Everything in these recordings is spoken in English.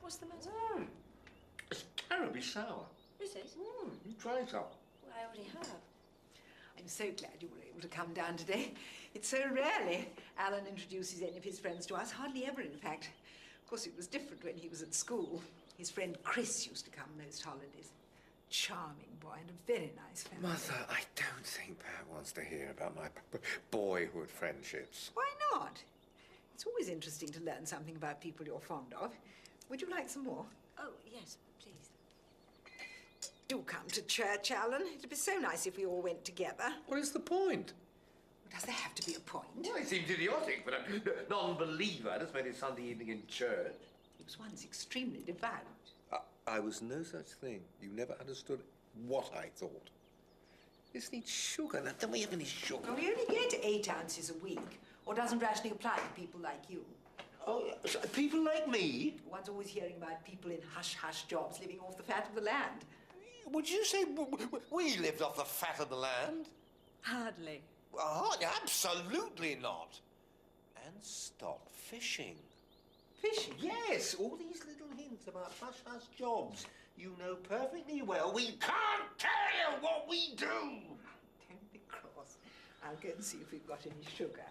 What's the matter? It's terribly sour. Is it? You try some. Well, I already have. I'm so glad you were able to come down today. It's so rarely Alan introduces any of his friends to us, hardly ever, in fact. Of course, it was different when he was at school. His friend Chris used to come most holidays. Charming boy and a very nice family. Mother, I don't think Pat wants to hear about my boyhood friendships. Why not? It's always interesting to learn something about people you're fond of. Would you like some more? Oh, yes, please. Do come to church, Alan. It'd be so nice if we all went together. What is the point? Does there have to be a point? Well, it seems idiotic for a non-believer to spend his Sunday evening in church. He was once extremely devout. I was no such thing. You never understood what I thought. This needs sugar. Now, don't we have any sugar? Well, we only get 8 ounces a week. Or doesn't rationing apply to people like you? Oh, so people like me? One's always hearing about people in hush-hush jobs living off the fat of the land. Would you say we lived off the fat of the land? Hardly. Absolutely not. And stop fishing. Fishing? Yes, all these little hints about hush-hush jobs. You know perfectly well we can't tell you what we do. Don't be cross. I'll go and see if we've got any sugar.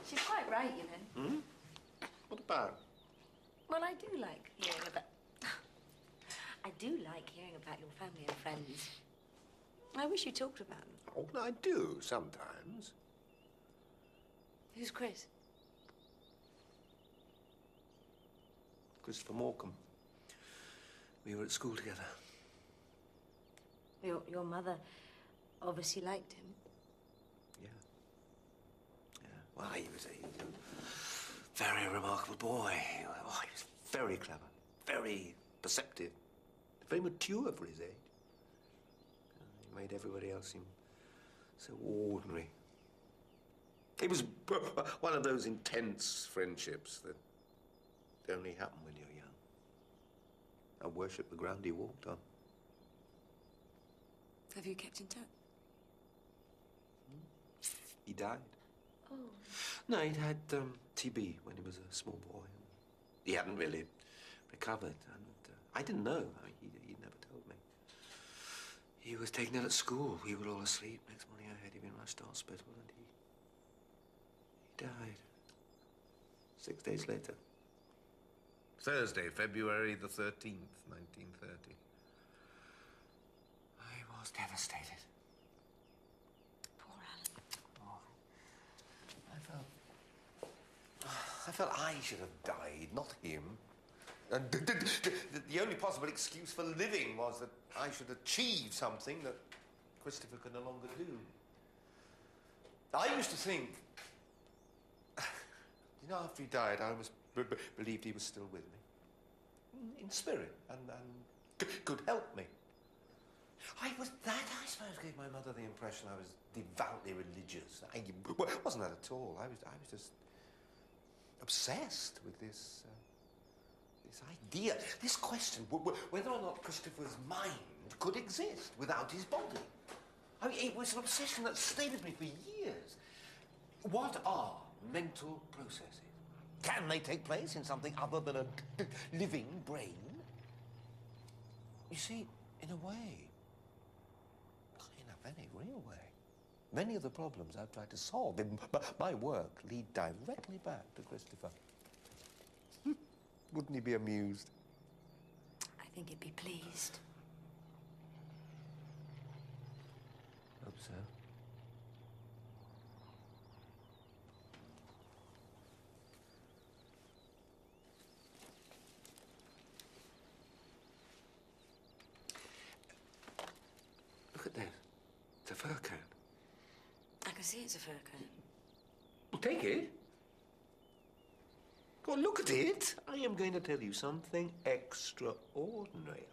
She's quite right, you know. What about? Well, I do like hearing about... I do like hearing about your family and friends. I wish you talked about them. Oh, I do, sometimes. Who's Chris? Christopher Morecambe. We were at school together. Your mother obviously liked him. Yeah. Yeah. Well, he was a very remarkable boy. Oh, he was very clever, very perceptive, very mature for his age. He made everybody else seem so ordinary. It was one of those intense friendships that only happen when you're young. I worship the ground he walked on. Have you kept in touch? He died. Oh. No, he'd had TB when he was a small boy. He hadn't really recovered, and I didn't know. I mean, he'd never told me. He was taken ill at school. We were all asleep. Next morning I heard he'd been rushed to hospital, and he died 6 days later. Thursday, February the 13th, 1930. I was devastated. Poor Alan. Oh, I felt I should have died, not him. And the only possible excuse for living was that I should achieve something that Christopher could no longer do. I used to think, you know, after he died, I always believed he was still with me. In spirit, and could help me. I suppose, gave my mother the impression I was devoutly religious. Wasn't that at all. I was just obsessed with this idea, this question, whether or not Christopher's mind could exist without his body. I mean, it was an obsession that stayed with me for years. What are mental processes? Can they take place in something other than a living brain? You see, in a way, in a very real way, many of the problems I've tried to solve in my work lead directly back to Christopher. Wouldn't he be amused? I think he'd be pleased. Hope so. Look at this. It's a fur coat. I can see it's a fur coat. Well, take it. Go on, look at it. I am going to tell you something extraordinary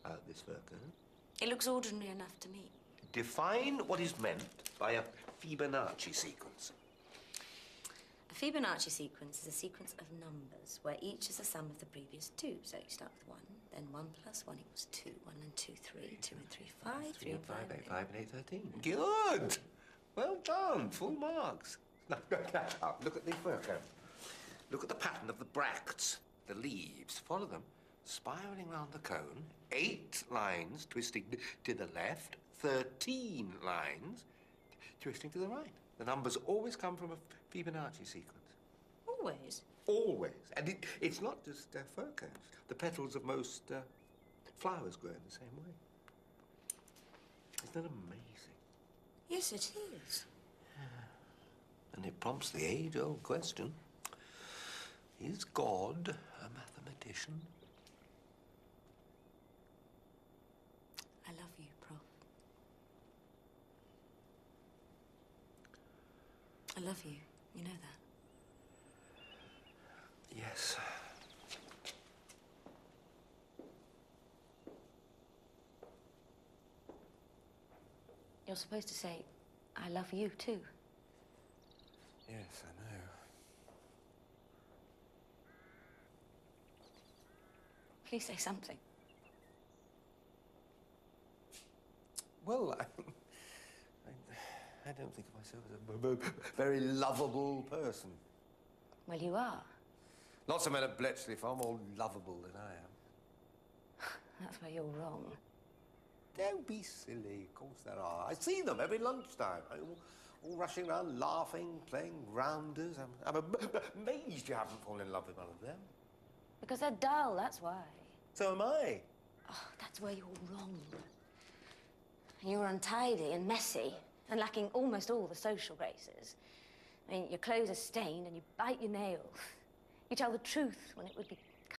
about this fur coat. It looks ordinary enough to me. Define what is meant by a Fibonacci sequence. A Fibonacci sequence is a sequence of numbers where each is the sum of the previous two. So you start with 1, then 1 plus 1 equals 2. 1 and 2, 3. 2 and 3, 5. 3 and 5, 8. 5 and 8, 13. Good. Well done. Full marks. Now, look at the fur coat. Look at the pattern of the bracts, the leaves. Follow them, spiralling round the cone. 8 lines twisting to the left, 13 lines twisting to the right. The numbers always come from a Fibonacci sequence. Always? Always. And it's not just fir cones. The petals of most flowers grow in the same way. Isn't that amazing? Yes, it is. And it prompts the age-old question, is God a mathematician? I love you, Prof. I love you. You know that. Yes. You're supposed to say, I love you too. Yes, I know. Please say something. Well, I don't think of myself as a very lovable person. Well, you are. Lots of men at Bletchley are far more lovable than I am. That's where you're wrong. Don't be silly. Of course there are. I see them every lunchtime. All rushing around, laughing, playing rounders. I'm amazed you haven't fallen in love with one of them. Because they're dull, that's why. So am I. Oh, that's where you're wrong. You're untidy and messy and lacking almost all the social graces. I mean, your clothes are stained and you bite your nails. You tell the truth when it would be